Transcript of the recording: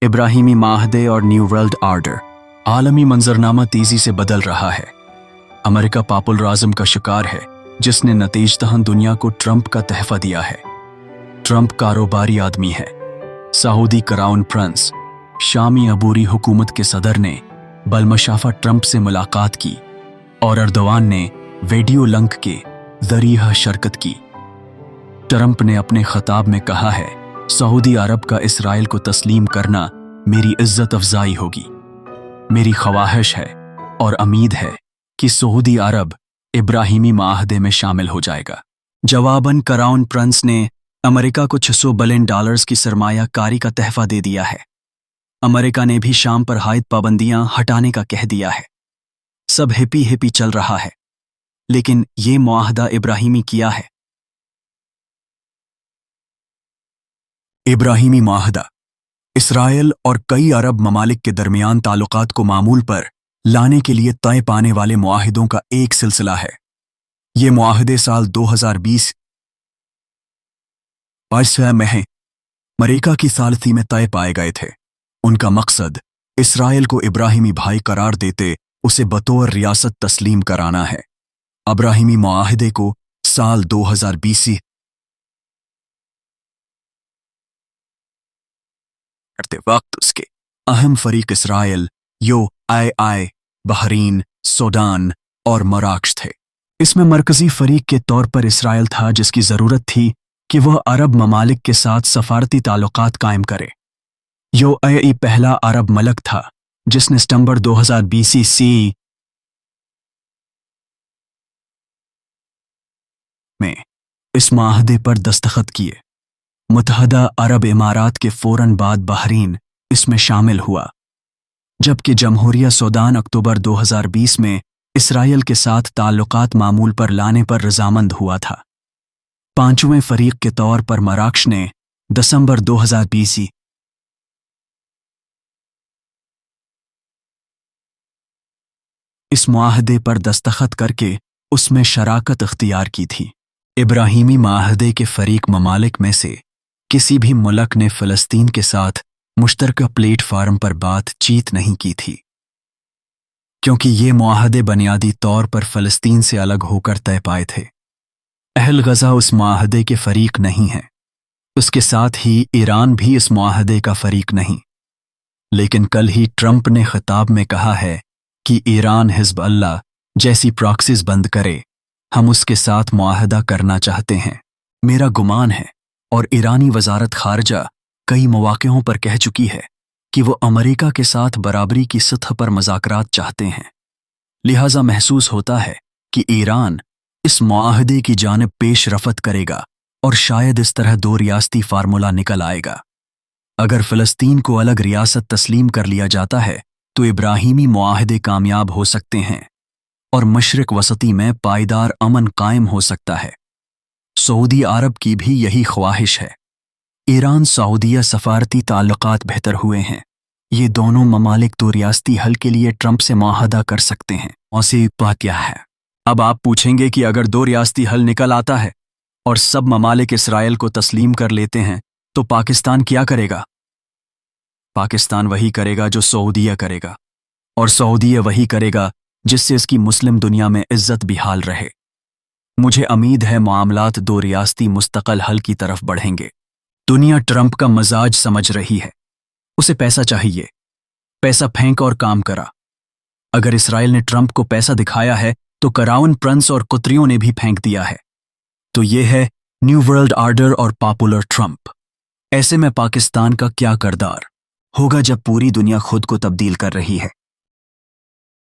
इब्राहिमी माहदे और new world order. आलमी मंजरनामा तेजी से बदल रहा है। अमेरिका पॉपुलर आज़म का शिकार है, जिसने नतीजतन दुनिया को ट्रंप का तहफा दिया है। ट्रंप कारोबारी आदमी है। सऊदी क्राउन प्रिंस शामी अबूरी हुकूमत के सदर ने बलमशाफा ट्रंप से मुलाकात की और अर्दवान ने वीडियो लिंक के जरिए शिरकत की। ट्रंप ने अपने खिताब में कहा है, सऊदी अरब का इसराइल को तस्लीम करना मेरी इज्जत अफजाई होगी। मेरी ख्वाहिश है और उम्मीद है कि सऊदी अरब इब्राहिमी माहदे में शामिल हो जाएगा। जवाबन क्राउन प्रिंस ने अमेरिका को $600 बिलियन की सरमाया कारी का तहफा दे दिया है। अमेरिका ने भी शाम पर हायद पाबंदियां हटाने का कह दिया है। सब हिपी चल रहा है, लेकिन ये मुआहदा इब्राहिमी किया है। इब्राहिमी माहदा इसराइल और कई अरब ममालिक के दरमियान ताल्लुकात को मामूल पर लाने के लिए तय पाने वाले मुआहिदों का एक सिलसिला है। ये मुआहिदे साल 2020 में अमेरिका की सालसी में तय पाए गए थे। उनका मकसद इसराइल को इब्राहिमी भाई करार देते उसे बतौर रियासत तस्लीम कराना है। इब्राहिमी मुआहिदे को साल 2020 करते वक्त उसके अहम फरीक इसराइल, यूएई, बहरीन, सूडान और मराकश थे। इसमें मरकजी फरीक के तौर पर इसराइल था, जिसकी जरूरत थी कि वह अरब ममालिक के साथ सफारती ताल्लुकात कायम करे। यूएई पहला अरब मलक था जिसने सितंबर 2020 में इस माहदे पर दस्तखत किए। मुत्तहदा अरब इमारात के फौरन बाद बहरीन इसमें शामिल हुआ, जबकि जमहूरिया सूडान अक्टूबर 2020 में इसराइल के साथ ताल्लुकात मामूल पर लाने पर रजामंद हुआ था। पांचवें फरीक के तौर पर मराकश ने दिसंबर 2020 इस मुआहदे पर दस्तखत करके उसमें शराकत इख्तियार की थी। इब्राहिमी माहदे के फरीक ममालिक में से किसी भी मुल्क ने फ़लस्तीन के साथ मुश्तरका प्लेटफार्म पर बातचीत नहीं की थी, क्योंकि ये मुआहदे बुनियादी तौर पर फ़लस्तीन से अलग होकर तय पाए थे। अहल गज़ा उस मुआहदे के फरीक नहीं है। उसके साथ ही ईरान भी इस मुआहदे का फरीक नहीं। लेकिन कल ही ट्रंप ने खिताब में कहा है कि ईरान हिज़्बुल्लाह जैसी प्रॉक्सीज बंद करे, हम उसके साथ मुआहदा करना चाहते हैं। मेरा गुमान है और ईरानी वजारत खारजा कई मौक़िओं पर कह चुकी है कि वो अमेरिका के साथ बराबरी की सतह पर मुज़ाकरात चाहते हैं। लिहाजा महसूस होता है कि ईरान इस मुआहदे की जानिब पेश रफ़त करेगा और शायद इस तरह दो रियासती फार्मूला निकल आएगा। अगर फ़लस्तीन को अलग रियासत तस्लीम कर लिया जाता है तो इब्राहिमी मुआहदे कामयाब हो सकते हैं और मशरिक़ वसती में पायदार अमन कायम हो सकता है। सऊदी अरब की भी यही ख्वाहिश है। ईरान सऊदीया सफारती ताल्लुकात बेहतर हुए हैं। ये दोनों ममालिक दो रियासती हल के लिए ट्रंप से मुआहदा कर सकते हैं। और से बात क्या है? अब आप पूछेंगे कि अगर दो रियासती हल निकल आता है और सब ममालिक इसराइल को तस्लीम कर लेते हैं तो पाकिस्तान क्या करेगा? पाकिस्तान वही करेगा जो सऊदीया करेगा, और सऊदीया वही करेगा जिससे इसकी मुस्लिम दुनिया में इज्जत बिहाल रहे। मुझे उम्मीद है मामलात दो रियासती मुस्तक़ल हल की तरफ बढ़ेंगे। दुनिया ट्रंप का मजाज समझ रही है। उसे पैसा चाहिए। पैसा फेंक और काम करा। अगर इसराइल ने ट्रंप को पैसा दिखाया है तो क्राउन प्रिंस और कुतरियों ने भी फेंक दिया है। तो ये है न्यू वर्ल्ड आर्डर और पॉपुलर ट्रंप। ऐसे में पाकिस्तान का क्या किरदार होगा जब पूरी दुनिया खुद को तब्दील कर रही है?